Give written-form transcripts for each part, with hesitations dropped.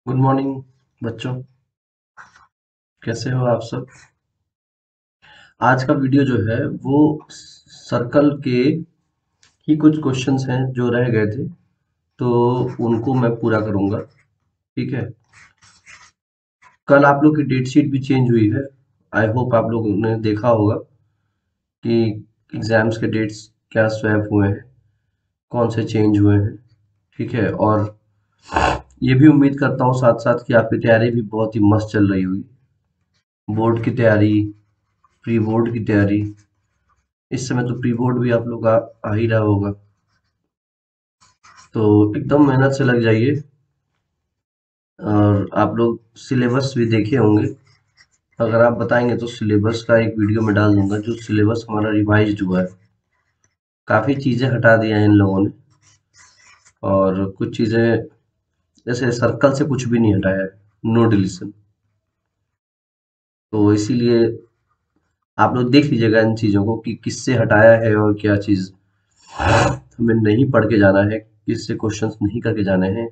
Good morning बच्चों। कैसे हो आप सब। आज का वीडियो जो है वो सर्कल के ही कुछ क्वेश्चंस हैं जो रह गए थे, तो उनको मैं पूरा करूंगा। ठीक है। कल आप लोग की डेट शीट भी चेंज हुई है। आई होप आप लोगों ने देखा होगा कि एग्जाम्स के डेट्स क्या स्वैप हुए हैं, कौन से चेंज हुए हैं। ठीक है। और ये भी उम्मीद करता हूँ साथ साथ कि आपकी तैयारी भी बहुत ही मस्त चल रही होगी। बोर्ड की तैयारी, प्री बोर्ड की तैयारी। इस समय तो प्री बोर्ड भी आप लोग का आ ही रहा होगा, तो एकदम मेहनत से लग जाइए। और आप लोग सिलेबस भी देखे होंगे। अगर आप बताएंगे तो सिलेबस का एक वीडियो में डाल दूंगा, जो सिलेबस हमारा रिवाइज्ड हुआ है। काफ़ी चीज़ें हटा दिया है इन लोगों ने, और कुछ चीज़ें जैसे सर्कल से कुछ भी नहीं हटाया है। No deletion. तो इसीलिए आप लोग देख लीजिएगा इन चीज़ों को कि किससे हटाया है और क्या चीज़ हमें नहीं पढ़ के जाना है, किससे क्वेश्चंस नहीं करके जाने हैं।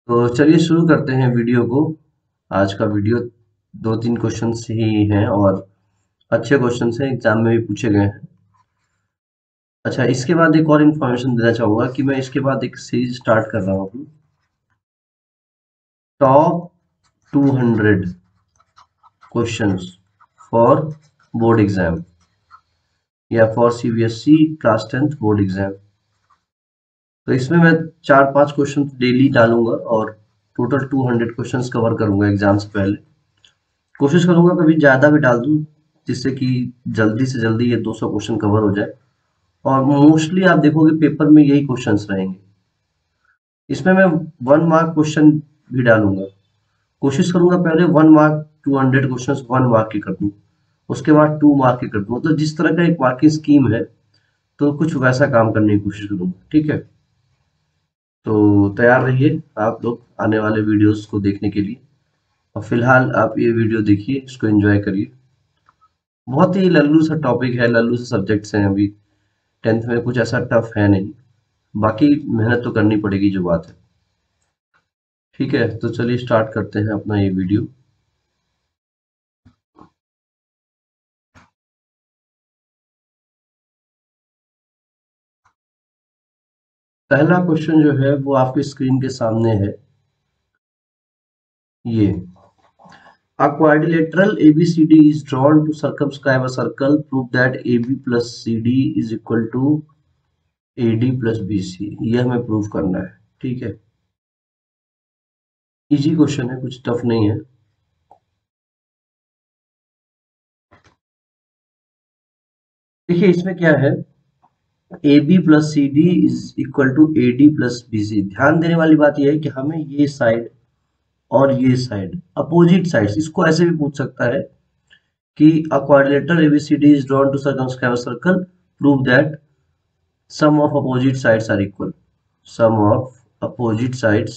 तो चलिए शुरू करते हैं वीडियो को। आज का वीडियो दो तीन क्वेश्चंस ही हैं और अच्छे क्वेश्चंस हैं, एग्जाम में भी पूछे गए हैं। अच्छा, इसके बाद एक और इन्फॉर्मेशन देना चाहूँगा कि मैं इसके बाद एक सीरीज स्टार्ट कर रहा हूँ, top 200 questions for board exam या for CBSE class 10th board exam. तो इसमें मैं 4-5 क्वेश्चन डेली डालूंगा और टोटल 200 क्वेश्चंस कवर करूंगा एग्जाम से पहले। कोशिश करूंगा कभी ज़्यादा भी डाल दूं, जिससे कि जल्दी से जल्दी ये 200 क्वेश्चन कवर हो जाए। और मोस्टली आप देखोगे पेपर में यही क्वेश्चंस रहेंगे। इसमें मैं 1 मार्क क्वेश्चन भी डालूंगा। कोशिश करूंगा पहले 1 मार्क 200 क्वेश्चंस 1 मार्क के कर दूं, उसके बाद 2 मार्क के कर दूं। मतलब जिस तरह का एक मार्किंग स्कीम है, तो कुछ वैसा काम करने की कोशिश करूंगा। ठीक है। तो तैयार रहिए आप लोग आने वाले वीडियोस को देखने के लिए। और फिलहाल आप ये वीडियो देखिए, इसको एंजॉय करिए। बहुत ही लल्लू सा टॉपिक है, लल्लू से सब्जेक्ट्स हैं। अभी 10th में कुछ ऐसा टफ है नहीं, बाकी मेहनत तो करनी पड़ेगी जो बात है। ठीक है, तो चलिए स्टार्ट करते हैं अपना ये वीडियो। पहला क्वेश्चन जो है वो आपके स्क्रीन के सामने है। ये A quadrilateral ABCD is drawn to circumscribe a circle. Prove that AB plus CD is equal to AD plus BC। ये हमें प्रूव करना है। ठीक है, इजी क्वेश्चन है, कुछ टफ नहीं है। देखिए इसमें क्या है, AB plus C D is equal to AD plus BC। ध्यान देने वाली बात यह है कि हमें ये साइड और ये साइड अपोजिट साइड्स, इसको ऐसे भी पूछ सकता है कि a quadrilateral ABCD is drawn to circumscribe a circle. Prove that sum of opposite sides are equal. Sum of opposite sides,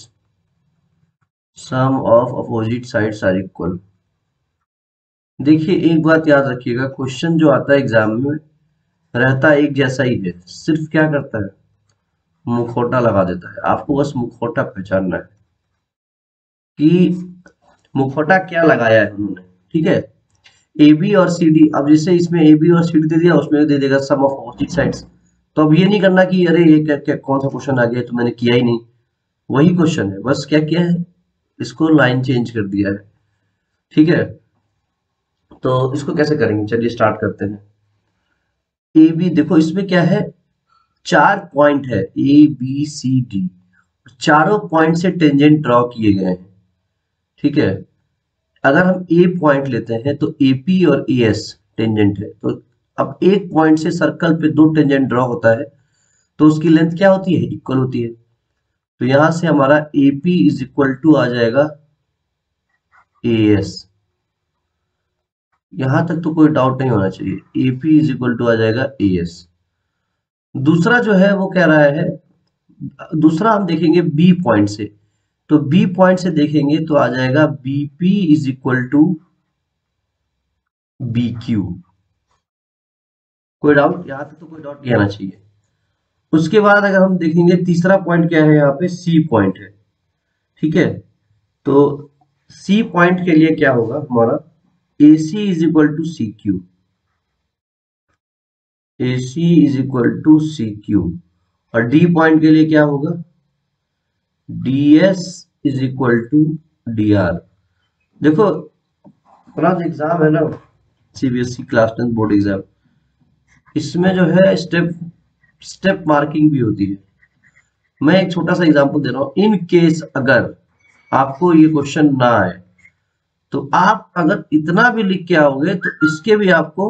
sum of opposite sides are equal। देखिए एक बात याद रखिएगा, क्वेश्चन जो आता है एग्जाम में रहता एक जैसा ही है, सिर्फ क्या करता है, मुखौटा लगा देता है। आपको बस मुखौटा पहचानना है कि मुखौटा क्या लगाया है उन्होंने। ठीक है। ए बी और सी डी, अब जैसे इसमें ए बी और सी डी दे दिया, उसमें दे देगा सम ऑफ ऑपोजिट साइड्स। तो अब ये नहीं करना कि अरे ये क्या क्या कौन सा क्वेश्चन आ गया तो मैंने किया ही नहीं। वही क्वेश्चन है, बस क्या किया है, इसको लाइन चेंज कर दिया है। ठीक है। तो इसको कैसे करेंगे, चलिए स्टार्ट करते हैं। ए बी देखो इसमें क्या है, 4 पॉइंट है ए बी सी डी, चारों पॉइंट से टेंजेंट ड्रॉ किए गए हैं। ठीक है। अगर हम ए पॉइंट लेते हैं तो एपी और ए एस टेंजेंट है। तो अब एक पॉइंट से सर्कल पे दो टेंजेंट ड्रॉ होता है, तो उसकी लेंथ क्या होती है, इक्वल होती है। तो यहां से हमारा एपी इज इक्वल टू आ जाएगा ए एस। यहां तक तो कोई डाउट नहीं होना चाहिए, एपी इज इक्वल टू आ जाएगा ए एस। दूसरा जो है वो कह रहा है, दूसरा हम देखेंगे बी पॉइंट से। तो बी पॉइंट से देखेंगे तो आ जाएगा BP is equal to B Q. कोई डाउट, यहां तक तो कोई डाउट नहीं आना चाहिए। उसके बाद अगर हम देखेंगे तीसरा पॉइंट क्या है, यहाँ पे सी पॉइंट है। ठीक है। तो सी पॉइंट के लिए क्या होगा हमारा, A C is equal to C Q, A C is equal to C Q. और डी पॉइंट के लिए क्या होगा, D S is equal to D R. देखो अपना जो एग्जाम है ना, सीबीएसई क्लास 10 बोर्ड एग्जाम, इसमें जो है स्टेप स्टेप मार्किंग भी होती है। मैं एक छोटा सा एग्जांपल दे रहा हूँ, इन केस अगर आपको ये क्वेश्चन ना आए तो आप अगर इतना भी लिख के आओगे तो इसके भी आपको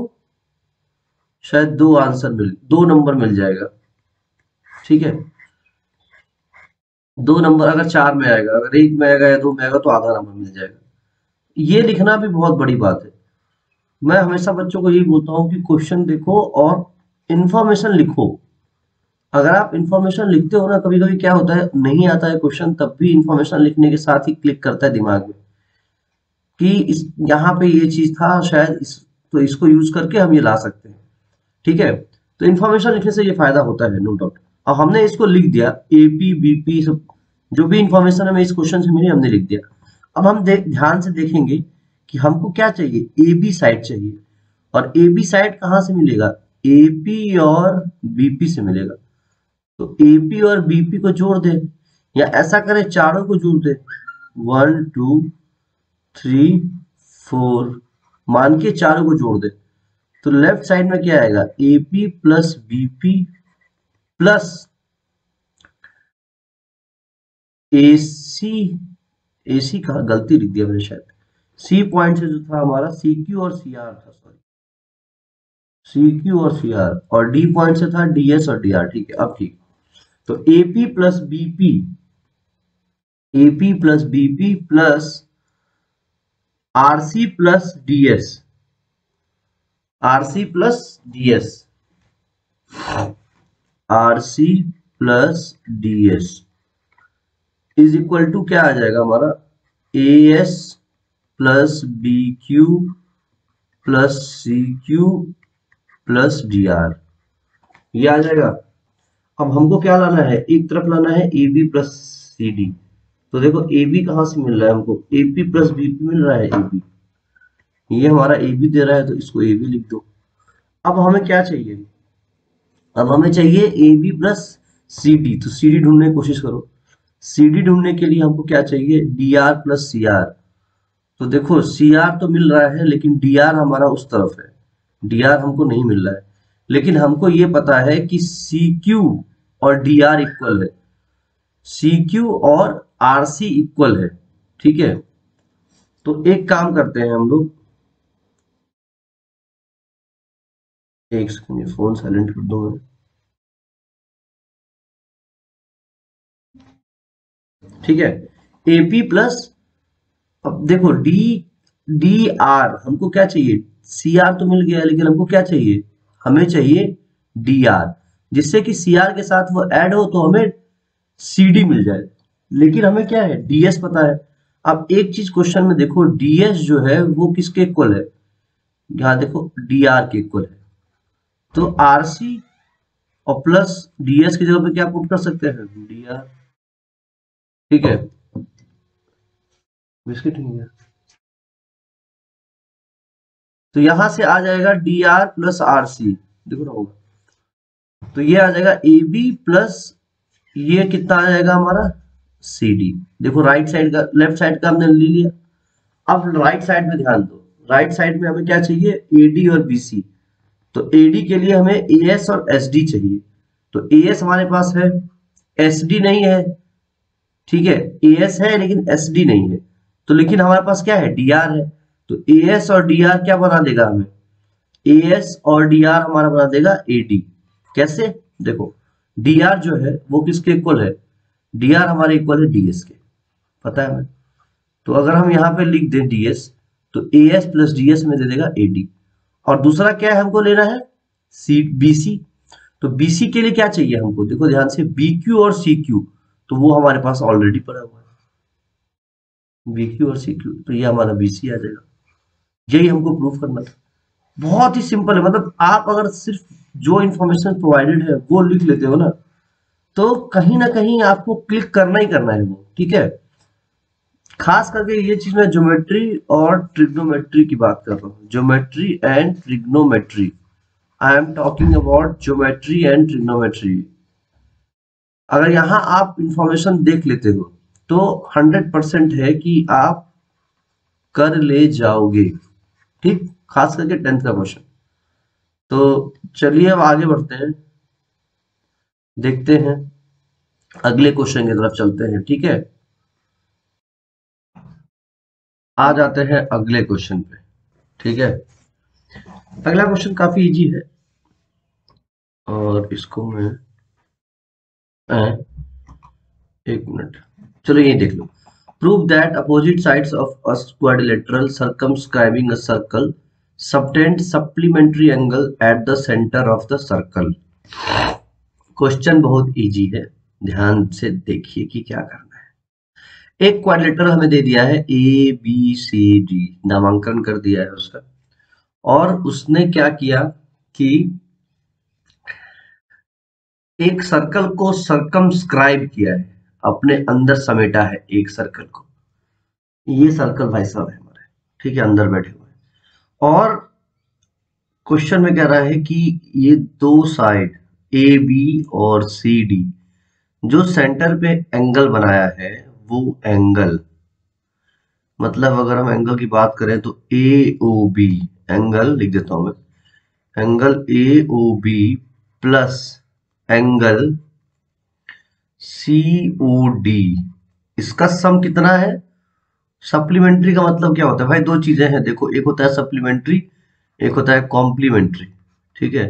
शायद दो नंबर मिल जाएगा। ठीक है, दो नंबर अगर चार में आएगा, अगर एक में आएगा या दो में आएगा तो आधा नंबर मिल जाएगा। ये लिखना भी बहुत बड़ी बात है। मैं हमेशा बच्चों को यही बोलता हूँ कि क्वेश्चन देखो और इंफॉर्मेशन लिखो। अगर आप इंफॉर्मेशन लिखते हो ना, कभी कभी क्या होता है नहीं आता है क्वेश्चन, तब भी इंफॉर्मेशन लिखने के साथ ही क्लिक करता है दिमाग में कि इस यहाँ पे ये चीज था शायद तो इसको यूज करके हम ये ला सकते हैं। ठीक है, तो इन्फॉर्मेशन लिखने से ये फायदा होता है, नो डाउट। अब हमने इसको लिख दिया, एपी बीपी सब जो भी इंफॉर्मेशन हमें इस क्वेश्चन से मिली हमने लिख दिया। अब हम ध्यान से देखेंगे कि हमको क्या चाहिए, ए बी साइड चाहिए। और ए बी साइड कहाँ से मिलेगा, एपी और बीपी से मिलेगा। तो एपी और बीपी को जोड़ दे, या ऐसा करें चारों को जोड़ दे, 1 2 3 4 मान के चारों को जोड़ दे। तो लेफ्ट साइड में क्या आएगा, AP plus BP plus AC. AC का गलती लिख दिया मैंने शायद, सी पॉइंट से जो था हमारा सी क्यू और सी आर था, सॉरी सी क्यू और सी आर, और डी पॉइंट से था डी एस और डी आर। ठीक है, अब ठीक। तो AP plus BP, AP plus BP plus RC plus DS, RC plus DS, RC plus DS is equal to क्या आ जाएगा हमारा, A S plus B Q plus C Q plus D R, ये आ जाएगा। अब हमको क्या लाना है, एक तरफ लाना है A B plus C D. तो देखो ए बी कहाँ से मिल रहा है हमको, A P plus B P मिल रहा है, ए बी ये हमारा ए बी दे रहा है तो इसको ए बी लिख दो। अब हमें क्या चाहिए, अब हमें चाहिए A B plus C D. तो सी डी ढूंढने की कोशिश करो। सी डी ढूंढने के लिए हमको क्या चाहिए, D R plus C R. तो देखो सी आर तो मिल रहा है लेकिन डी आर हमारा उस तरफ है, डी आर हमको नहीं मिल रहा है। लेकिन हमको ये पता है कि सी क्यू और डी आर इक्वल है, सी क्यू और आर सी इक्वल है। ठीक है, तो एक काम करते हैं हम लोग, एक सेकंड फोन साइलेंट कर दो मैं। ठीक है, एपी प्लस, अब देखो डी डी आर हमको क्या चाहिए, सी आर तो मिल गया लेकिन हमको क्या चाहिए, हमें चाहिए डी आर, जिससे कि सी आर के साथ वो ऐड हो तो हमें सी डी मिल जाए। लेकिन हमें क्या है, डीएस पता है। अब एक चीज क्वेश्चन में देखो, डीएस जो है वो किसके इक्वल है, यहाँ देखो डी आर के इक्वल है। तो आरसी और प्लस डीएस की जगह पे क्या पुट कर सकते हैं, डी आर। ठीक है, बिस्किट नहीं है, तो यहां से आ जाएगा D R plus R C, देखो ना होगा। तो ये आ जाएगा ए बी प्लस, ये कितना आ जाएगा हमारा सी डी। देखो राइट साइड का, लेफ्ट साइड का हमने ले लिया। अब राइट साइड में ध्यान दो, राइट साइड में हमें क्या चाहिए, ए डी और बी सी। तो ए डी के लिए हमें ए एस और एस डी चाहिए। तो ए एस हमारे पास है, एस डी नहीं है। ठीक है, ए एस है लेकिन एस डी नहीं है। तो लेकिन हमारे पास क्या है, डी आर है। तो ए एस और डी आर क्या बना देगा हमें, ए एस और डी आर हमारा बना देगा ए डी। कैसे, देखो डी आर जो है वो किसके इक्वल है, डी आर हमारे इक्वल है डी एस के, पता है हमें। तो अगर हम यहाँ पे लिख दें डी एस, तो ए एस प्लस डी एस में दे देगा ए डी। और दूसरा क्या है हमको लेना है, सी बी सी। तो बी सी के लिए क्या चाहिए हमको, देखो ध्यान से, बी क्यू और सी क्यू, तो वो हमारे पास ऑलरेडी पड़ा हुआ है, बी क्यू और सी क्यू, तो ये हमारा बी सी आ जाएगा। यही हमको प्रूफ करना था, बहुत ही सिंपल है। मतलब आप अगर सिर्फ जो इंफॉर्मेशन प्रोवाइडेड है वो लिख लेते हो ना, तो कहीं ना कहीं आपको क्लिक करना ही करना है वो। ठीक है, खास करके ये चीज मैं ज्योमेट्री और ट्रिग्नोमेट्री की बात कर रहा हूँ, geometry and trigonometry. I am talking about geometry and trigonometry. अगर यहाँ आप इंफॉर्मेशन देख लेते हो तो 100% है कि आप कर ले जाओगे, ठीक, खास करके 10th का क्वेश्चन। तो चलिए अब आगे बढ़ते हैं, देखते हैं, अगले क्वेश्चन की तरफ चलते हैं, ठीक है। आ जाते हैं अगले क्वेश्चन पे, ठीक है। अगला क्वेश्चन काफी इजी है और इसको मैं एक मिनट, चलो यही देख लो। Prove that opposite sides of a quadrilateral circumscribing a circle subtend supplementary angle at the centre of the circle. Question बहुत इजी है, ध्यान से देखिए कि क्या करना है। एक क्वाड्रिलेटरल हमें दे दिया है, ए बी सी डी, नामांकन कर दिया है उसका, और उसने क्या किया कि एक सर्कल को सर्कमस्क्राइब किया है, अपने अंदर समेटा है एक सर्कल को। ये सर्कल भाई साहब है हमारे, ठीक है, अंदर बैठे हुए हैं। और क्वेश्चन में कह रहा है कि ये दो साइड ए बी और सी डी जो सेंटर पे एंगल बनाया है, वो एंगल, मतलब अगर हम एंगल की बात करें तो ए ओ बी एंगल लिख देता हूं मैं, angle A O B plus angle C O D, इसका सम कितना है। सप्लीमेंट्री का मतलब क्या होता है भाई, दो चीजें हैं देखो, एक होता है सप्लीमेंट्री, एक होता है कॉम्प्लीमेंट्री, ठीक है।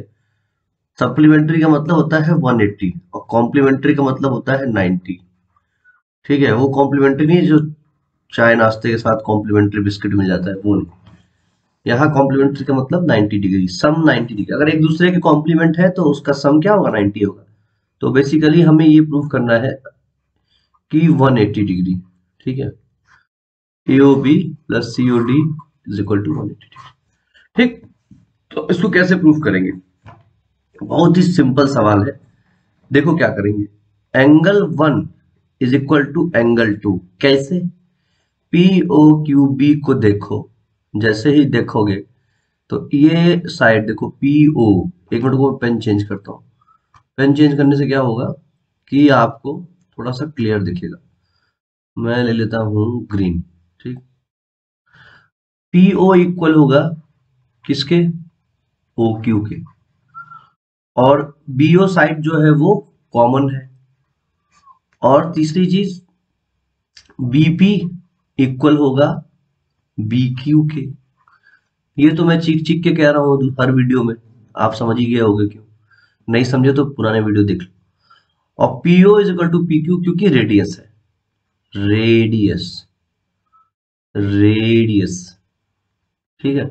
सप्लीमेंट्री का मतलब होता है 180 और कॉम्प्लीमेंट्री का मतलब होता है 90, ठीक है। वो कॉम्प्लीमेंट्री नहीं जो चाय नाश्ते के साथ कॉम्प्लीमेंट्री बिस्किट मिल जाता है, वो नहीं। यहाँ कॉम्प्लीमेंट्री का मतलब 90 डिग्री, सम 90 डिग्री, अगर एक दूसरे के कॉम्प्लीमेंट है तो उसका सम क्या होगा, 90 होगा। तो बेसिकली हमें ये प्रूव करना है कि 180 डिग्री, ठीक है, AOB plus COD is equal to 180 degree, ठीक। तो इसको कैसे प्रूव करेंगे, बहुत ही सिंपल सवाल है। देखो क्या करेंगे, angle 1 is equal to angle 2, कैसे, POQB को देखो, जैसे ही देखोगे तो ये साइड देखो PO, एक मिनट को पेन चेंज करता हूँ। पेन चेंज करने से क्या होगा कि आपको थोड़ा सा क्लियर दिखेगा। मैं ले लेता हूँ ग्रीन, ठीक। PO इक्वल होगा किसके, OQ के, और BO साइड जो है वो कॉमन है। और तीसरी चीज BP इक्वल होगा BQ के। ये तो मैं चीख चीख के कह रहा हूँ हर वीडियो में, आप समझ ही गए होगे क्यों। नहीं समझे तो पुराने वीडियो देख लो। और PO is equal to PQ, क्योंकि रेडियस है, रेडियस, रेडियस, ठीक है।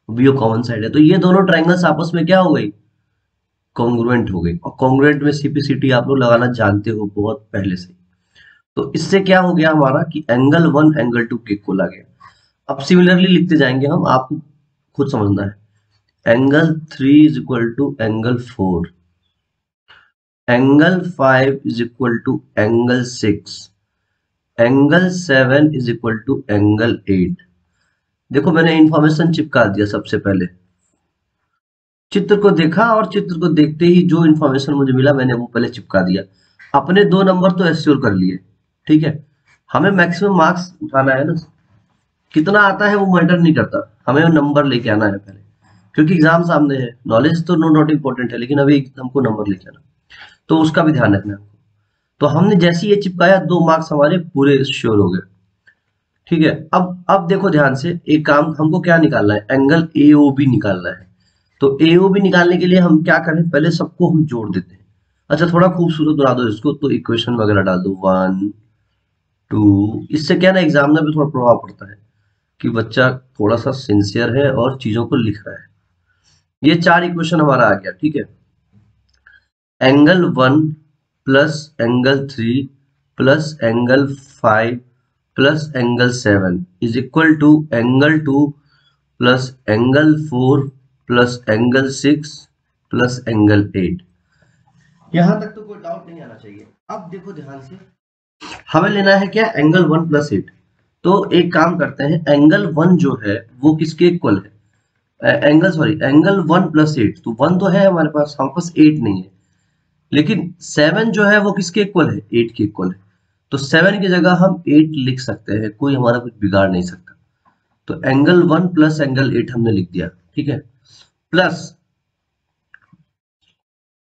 BO कॉमन साइड है, तो ये दोनों ट्रायंगल्स आपस में क्या हो गई, कॉन्ग्रुएंट हो गई। और कॉन्ग्रुएंट में CPCT आप लोग लगाना जानते हो बहुत पहले से। तो इससे क्या हो गया हमारा कि एंगल 1 एंगल 2 के इक्वल आ गया। अब सिमिलरली लिखते जाएंगे हम, आपको खुद समझना है। Angle 3 is equal to angle 4, angle 5 is equal to angle 6, angle 7 is equal to angle 8। देखो मैंने इंफॉर्मेशन चिपका दिया सबसे पहले, चित्र को देखा और चित्र को देखते ही जो इंफॉर्मेशन मुझे मिला मैंने वो पहले चिपका दिया। अपने 2 नंबर तो एश्योर कर लिए, ठीक है। हमें मैक्सिमम मार्क्स उठाना है ना, कितना आता है वो मैटर नहीं करता, हमें नंबर लेके आना है पहले, क्योंकि एग्जाम सामने है। नॉलेज तो नो डाउट इंपॉर्टेंट है, लेकिन अभी हमको नंबर लेके आना, तो उसका भी ध्यान रखना है। तो हमने जैसे ये चिपकाया 2 मार्क्स हमारे पूरे श्योर हो गए, ठीक है। अब देखो ध्यान से, एक काम हमको क्या निकालना है, एंगल AOB निकालना है। तो AOB निकालने के लिए हम क्या करें, पहले सबको हम जोड़ देते हैं। अच्छा थोड़ा खूबसूरत बना दो इसको, तो इक्वेशन वगैरह डाल दो 1 2, इससे क्या ना एग्जामिनर पे थोड़ा प्रभाव पड़ता है कि बच्चा थोड़ा सा सिंसियर है और चीजों को लिख रहा है। ये 4 इक्वेशन हमारा आ गया, ठीक है। Angle 1 plus angle 3 plus angle 5 plus angle 7 is equal to angle 2 plus angle 4 plus angle 6 plus angle 8। यहां तक तो कोई डाउट नहीं आना चाहिए। अब देखो ध्यान से, हमें लेना है क्या, एंगल 1 प्लस 8। तो एक काम करते हैं, एंगल 1 जो है वो किसके इक्वल है, एंगल 1 प्लस 8, तो 1 तो है हमारे पास 8 नहीं है, लेकिन 7 जो है वो किसके इक्वल है, 8 के इक्वल है। तो 7 की जगह हम 8 लिख सकते हैं, कोई हमारा कुछ बिगाड़ नहीं सकता। तो एंगल 1 प्लस एंगल 8 हमने लिख दिया, ठीक है। प्लस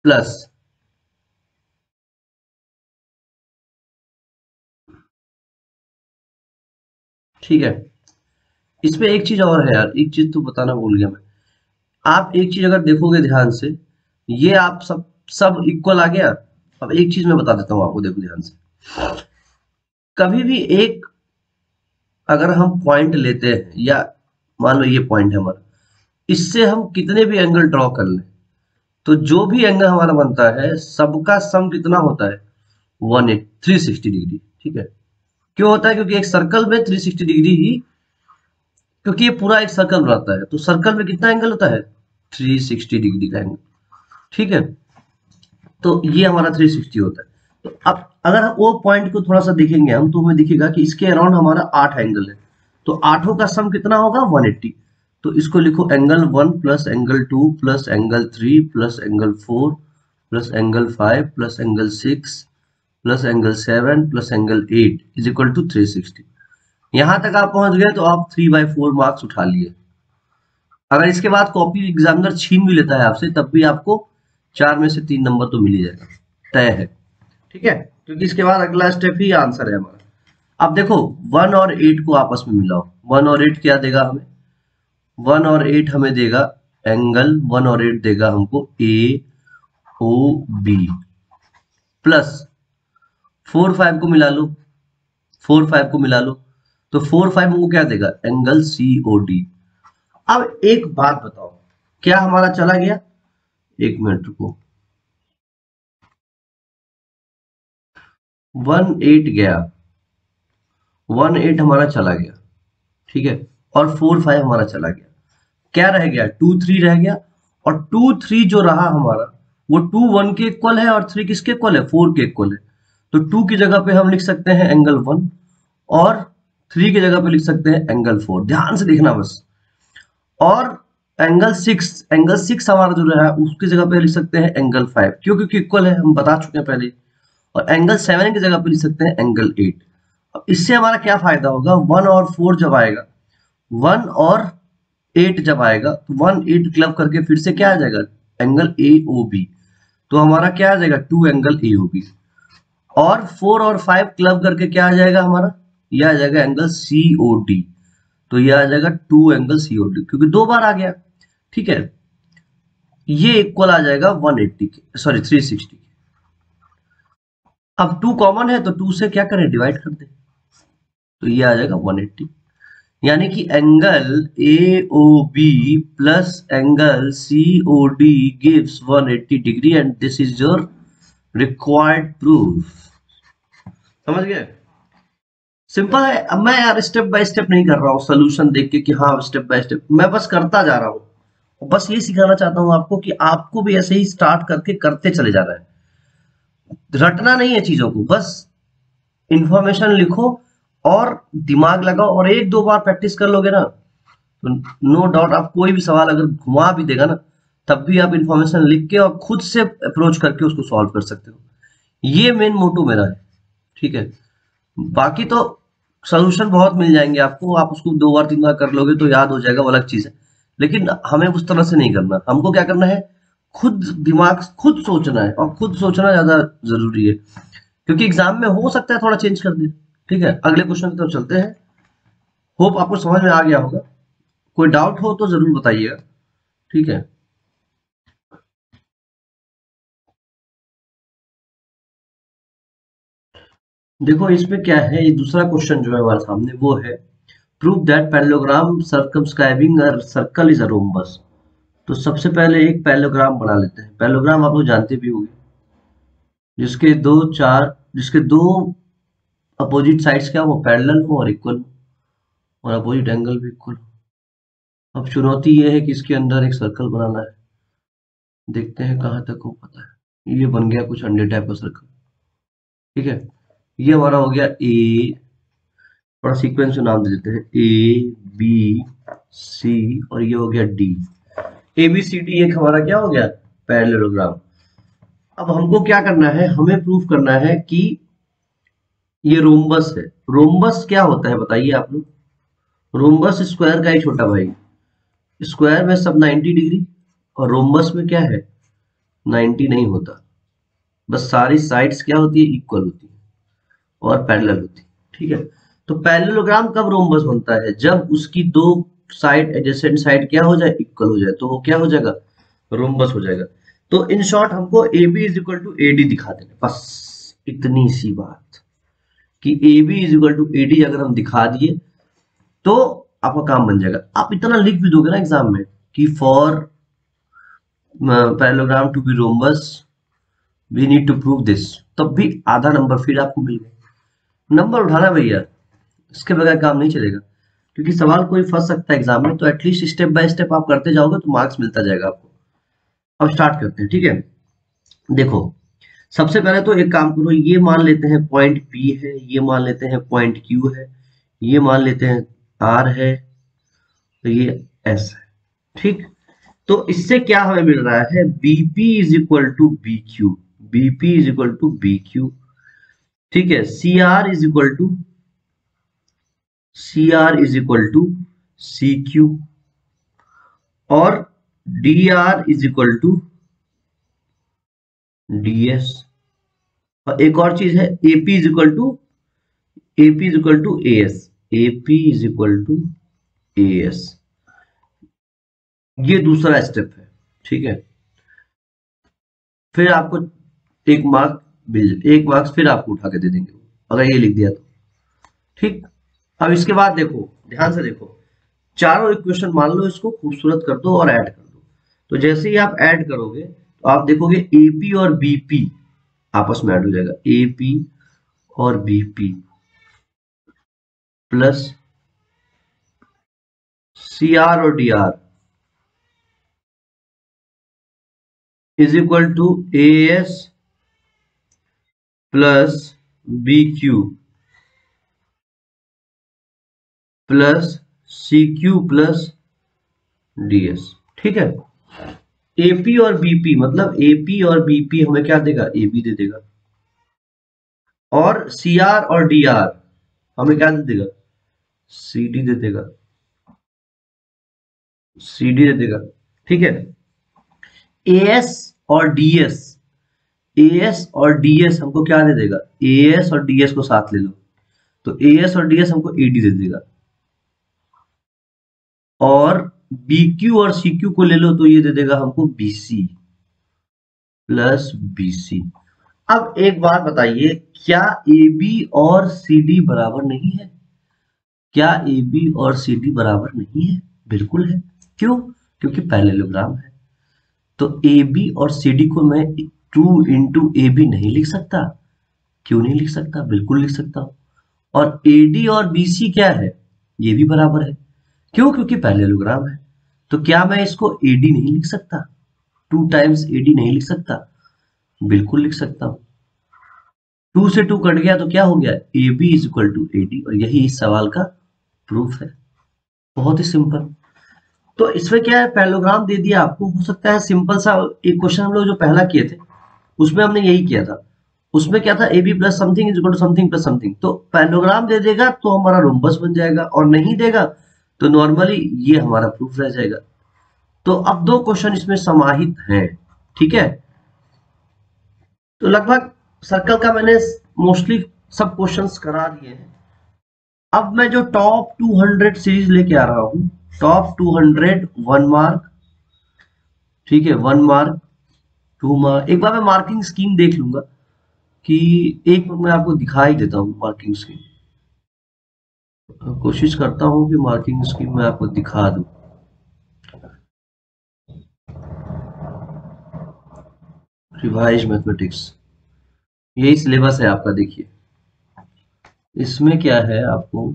प्लस ठीक है। इसमें एक चीज और है यार, एक चीज तो बताना भूल गया मैं। आप एक चीज अगर देखोगे ध्यान से, ये आप सब सब इक्वल आ गया। अब एक चीज मैं बता देता हूँ आपको, देखो ध्यान से। कभी भी एक, अगर हम पॉइंट लेते हैं, या मान लो ये पॉइंट है हमारा, इससे हम कितने भी एंगल ड्रॉ कर लें, तो जो भी एंगल हमारा बनता है सबका सम कितना होता है, 360 डिग्री, ठीक है। क्यों होता है, क्योंकि एक सर्कल में 360 डिग्री ही, क्योंकि ये पूरा एक सर्कल बनाता है, तो सर्कल में कितना एंगल होता है, 360 डिग्री का एंगल, ठीक है। तो ये हमारा 360 होता है। तो अब अगर हम वो पॉइंट को थोड़ा सा देखेंगे हम, तो हमें दिखेगा कि इसके अराउंड हमारा 8 एंगल है, तो आठों का सम कितना होगा, 180। तो इसको लिखो, angle 1 plus angle 2 plus angle 3 plus angle 4 plus angle 5 plus angle 6 plus angle 7 plus angle 8 is equal to 360। यहां तक आप पहुंच गए तो आप 3/4 मार्क्स उठा लिए। अगर इसके बाद कॉपी एग्जामिनर छीन भी लेता है आपसे, तब भी आपको 4 में से 3 नंबर तो मिल ही जाएगा, तय है, ठीक है। क्योंकि इसके बाद अगला स्टेप ही आंसर है हमारा। अब देखो, 1 और 8 को आपस में मिलाओ। 1 और 8 क्या देगा हमें, 1 और 8 हमें देगा एंगल, 1 और 8 देगा हमको ए ओ बी, प्लस 4 5 को मिला लो, 4 5 को मिला लो, तो 4 5 हमको क्या देगा, एंगल सी ओ डी। अब एक बात बताओ, क्या हमारा चला गया, एक मिनट रुको, 1 8 गया, 1 8 हमारा चला गया, ठीक है। और 4 5 हमारा चला गया, क्या रह गया, 2 3 रह गया। और 2 3 जो रहा हमारा, वो 2 1 के इक्वल है, और 3 किसके इक्वल है, 4 के इक्वल है। तो 2 की जगह पे हम लिख सकते हैं एंगल 1, और 3 की जगह पे लिख सकते हैं एंगल 4, ध्यान से देखना बस। और एंगल 6 हमारा जो रहा उसकी जगह पे लिख सकते हैं एंगल 5, क्यों, क्योंकि इक्वल है, हम बता चुके हैं पहले। और एंगल 7 की जगह पे लिख सकते हैं एंगल 8। अब इससे हमारा क्या फायदा होगा, 1 और 4 जब आएगा, 1 और 8 जब आएगा, तो 1 8 क्लब करके फिर से क्या आ जाएगा, एंगल ए ओ बी। तो हमारा क्या आ जाएगा, 2 एंगल ए ओ बी। और 4 और 5 क्लब करके क्या आ जाएगा हमारा, यह आ जाएगा एंगल सी ओ डी। तो यह आ जाएगा 2 एंगल सी ओ डी, क्योंकि 2 बार आ गया, ठीक है। ये इक्वल आ जाएगा 180 के, सॉरी 360 के। अब 2 कॉमन है, तो 2 से क्या करें, डिवाइड कर दें, तो ये आ जाएगा 180। यानी कि angle A O B plus angle C O D gives 180 degree, and this is your required proof. समझ गए, सिंपल है। अब मैं यार स्टेप बाय स्टेप नहीं कर रहा हूँ सोल्यूशन देख के कि हाँ स्टेप बाय स्टेप, मैं बस करता जा रहा हूँ। बस ये सिखाना चाहता हूँ आपको कि आपको भी ऐसे ही स्टार्ट करके करते चले जाना है, रटना नहीं है चीजों को, बस इंफॉर्मेशन लिखो और दिमाग लगाओ, और एक दो बार प्रैक्टिस कर लोगे ना, तो नो डाउट आप कोई भी सवाल अगर घुमा भी देगा ना, तब भी आप इंफॉर्मेशन लिख के और खुद से अप्रोच करके उसको सॉल्व कर सकते हो। ये मेन मोटो मेरा है, ठीक है। बाकी तो सोल्यूशन बहुत मिल जाएंगे आपको, आप उसको 2 बार 3 बार कर लोगे तो याद हो जाएगा, वो अलग चीज है। लेकिन हमें उस तरह से नहीं करना, हमको क्या करना है, खुद दिमाग खुद सोचना है, और खुद सोचना ज्यादा जरूरी है, क्योंकि एग्जाम में हो सकता है थोड़ा चेंज कर दे। ठीक है, अगले क्वेश्चन की तरफ चलते हैं। होप आपको समझ में आ गया होगा, कोई डाउट हो तो जरूर बताइएगा, ठीक है। देखो इसमें क्या है, ये दूसरा क्वेश्चन जो है हमारे सामने वो है, prove that parallelogram circumscribing a circle is a rhombus. तो सबसे पहले एक पैरेललोग्राम बना लेते हैं। पैरेललोग्राम आप लोग जानते भी होंगे, जिसके दो चार जिसके दो अपोजिट साइड्स क्या हो, पैरेलल हो और इक्वल हो, और अपोजिट एंगल भी इक्वल हो। अब चुनौती ये है कि इसके अंदर एक सर्कल बनाना है, देखते हैं कहाँ तक हो पता है। ये बन गया कुछ अंडे टाइप का सर्कल, ठीक है। ये हमारा हो गया ए, थोड़ा सीक्वेंस में नाम दे देते हैं, ए बी सी और ये हो गया D. A B C D एक हमारा क्या हो गया, पैरेललोग्राम। अब हमको क्या करना है, हमें प्रूफ करना है कि ये रोम्बस है। रोम्बस क्या होता है बताइए आप लोग। रोम्बस स्क्वायर का ही छोटा भाई। स्क्वायर में सब 90 डिग्री, और रोम्बस में क्या है, 90 नहीं होता। बस सारी साइड्स क्या होती है, इक्वल होती है और पैरेलल होती है। ठीक है, तो पैरेललोग्राम कब रोम्बस बनता है, जब उसकी दो साइड एडजेसेंट साइड क्या हो जाए, इक्वल हो जाए, तो वो क्या हो जाएगा, रोम्बस हो जाएगा। तो इन शॉर्ट हमको A B is equal to A D दिखा देना, बस इतनी सी बात, कि A B is equal to A D अगर हम दिखा दिए तो आपका काम बन जाएगा। आप इतना लिख भी दोगे ना एग्जाम में कि for parallelogram to be rhombus we need to prove this, तब भी आधा नंबर फिर आपको मिल गया। नंबर उठाना भैया, इसके बगैर काम नहीं चलेगा, क्योंकि सवाल कोई फंस सकता है एग्जाम में, तो एटलीस्ट स्टेप बाय स्टेप आप करते जाओगे तो मार्क्स मिलता जाएगा आपको। अब स्टार्ट करते हैं, ठीक है। देखो, सबसे पहले तो एक काम करो, ये मान लेते हैं पॉइंट पी है, ये मान लेते हैं पॉइंट क्यू है, ये मान लेते हैं आर है, तो ये एस है। ठीक, तो इससे क्या हमें मिल रहा है, BP is equal to B Q, BP is equal to B Q. ठीक है, C R is equal to, C R is equal to C Q, और D R is equal to D S. और एक और चीज है, AP is equal to, AP is equal to A S, AP is equal to A S. ये दूसरा step है। ठीक है, फिर आपको एक मार्क मिल, एक मार्क्स फिर आपको उठा के दे देंगे अगर ये लिख दिया तो। ठीक, अब इसके बाद देखो, ध्यान से देखो, चारों इक्वेशन मान लो, इसको खूबसूरत कर दो और ऐड कर दो। तो जैसे ही आप ऐड करोगे तो आप देखोगे एपी और बीपी आपस में ऐड हो जाएगा, एपी और बीपी प्लस सी आर और D R is equal to A S plus B Q plus C Q plus D S. ठीक है, एपी और बीपी मतलब एपी और बीपी हमें क्या देगा, एबी दे देगा, और सी आर और डी आर हमें क्या दे देगा, सी डी दे देगा, सी डी दे देगा। ठीक है, एएस और डीएस, एएस और डीएस हमको क्या दे देगा, एएस और डीएस को साथ ले लो, तो एएस और डीएस हमको एडी दे देगा, और बीक्यू और सीक्यू को ले लो तो ये दे देगा हमको बीसी प्लस बीसी। अब एक बात बताइए, क्या AB और CD बराबर नहीं है, क्या AB और CD बराबर नहीं है, बिल्कुल है। क्यों, क्योंकि पैरेललोग्राम है। तो AB और CD को मैं 2 इंटू ए बी नहीं लिख सकता, क्यों नहीं लिख सकता, बिल्कुल लिख सकता हूं। और AD और BC क्या है, ये भी बराबर है, क्यों, क्योंकि पैरेललोग्राम है। तो क्या मैं इसको AD नहीं लिख सकता, 2 टाइम्स AD नहीं लिख सकता, बिल्कुल लिख सकता हूं। 2 से 2 कट गया तो क्या हो गया, AB is equal to AD, और यही इस सवाल का प्रूफ है। बहुत ही सिंपल। तो इसमें क्या है, पैरेललोग्राम दे दिया आपको, हो सकता है सिंपल सा एक क्वेश्चन हम लोग जो पहला किए थे उसमें हमने यही किया था। उसमें क्या था, A B plus something is equal to something plus something, तो पैरेललोग्राम दे देगा तो हमारा रोम्बस बन जाएगा, और नहीं देगा तो नॉर्मली ये हमारा प्रूफ रह जाएगा। तो अब दो क्वेश्चन इसमें समाहित हैं। ठीक है, तो लगभग सर्कल का मैंने मोस्टली सब क्वेश्चंस करा दिए हैं। अब मैं जो टॉप 200 सीरीज लेके आ रहा हूँ, टॉप 200 1 मार्क, ठीक है, 1 मार्क, 2 मार्क। एक बार मैं मार्किंग स्कीम देख लूंगा कि, एक मैं आपको दिखा ही देता हूँ मार्किंग स्कीम, कोशिश करता हूँ कि मार्किंग स्कीम मैं आपको दिखा दूं। रिवाइज मैथमेटिक्स, यही सिलेबस है आपका, देखिए इसमें क्या है आपको,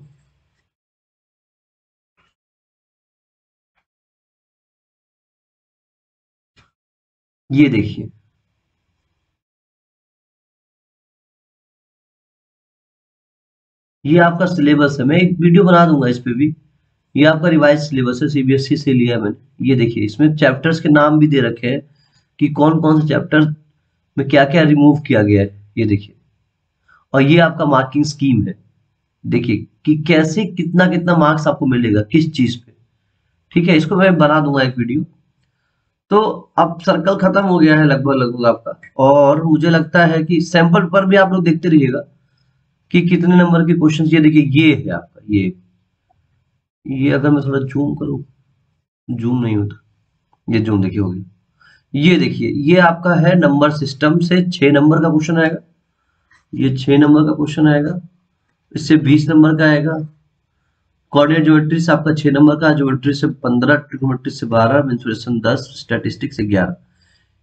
ये देखिए, ये आपका सिलेबस है, मैं एक वीडियो बना दूंगा इस पे भी। ये आपका रिवाइज सिलेबस है, सीबीएसई से लिया है मैंने। ये देखिए इसमें चैप्टर्स के नाम भी दे रखे हैं कि कौन कौन से चैप्टर में क्या क्या रिमूव किया गया है, ये देखिए। और ये आपका मार्किंग स्कीम है, देखिए कि कैसे कितना कितना मार्क्स आपको मिलेगा किस चीज पे। ठीक है, इसको मैं बना दूंगा एक वीडियो। तो अब सर्कल खत्म हो गया है लगभग लगभग आपका। और मुझे लगता है कि सैंपल पर भी आप लोग देखते रहिएगा कि कितने नंबर के क्वेश्चन। ये देखिए ये है आपका, ये अगर मैं थोड़ा जूम करूं, जूम नहीं होता, ये जूम देखिए हो गया। ये देखिए ये आपका है नंबर सिस्टम से 6 नंबर का क्वेश्चन आएगा। ये 6 नंबर का क्वेश्चन आएगा, इससे 20 नंबर का आएगा। कोऑर्डिनेट ज्योमेट्री से आपका 6 नंबर का, ज्योमेट्री से 15, ट्रिग्नोमेट्री से 12, मेंसुरेशन 10, स्टैटिस्टिक्स से 11।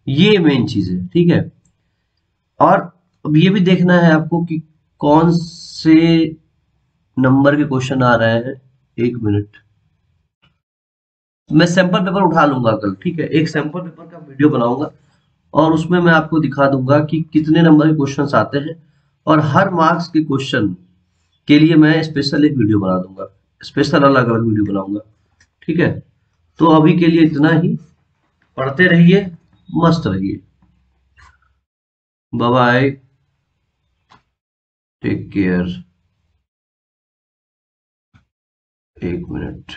ये मेन चीज है, ठीक है। और अब ये भी देखना है आपको कि कौन से नंबर के क्वेश्चन आ रहे हैं। 1 मिनट, मैं सैंपल पेपर उठा लूंगा कल, ठीक है, एक सैंपल पेपर का वीडियो बनाऊंगा और उसमें मैं आपको दिखा दूंगा कि कितने नंबर के क्वेश्चंस आते हैं। और हर मार्क्स के क्वेश्चन के लिए मैं स्पेशल एक वीडियो बना दूंगा, स्पेशल अलग अलग वीडियो बनाऊंगा। ठीक है, तो अभी के लिए इतना ही। पढ़ते रहिए, मस्त रहिए। Bye bye, take care. 1 minute.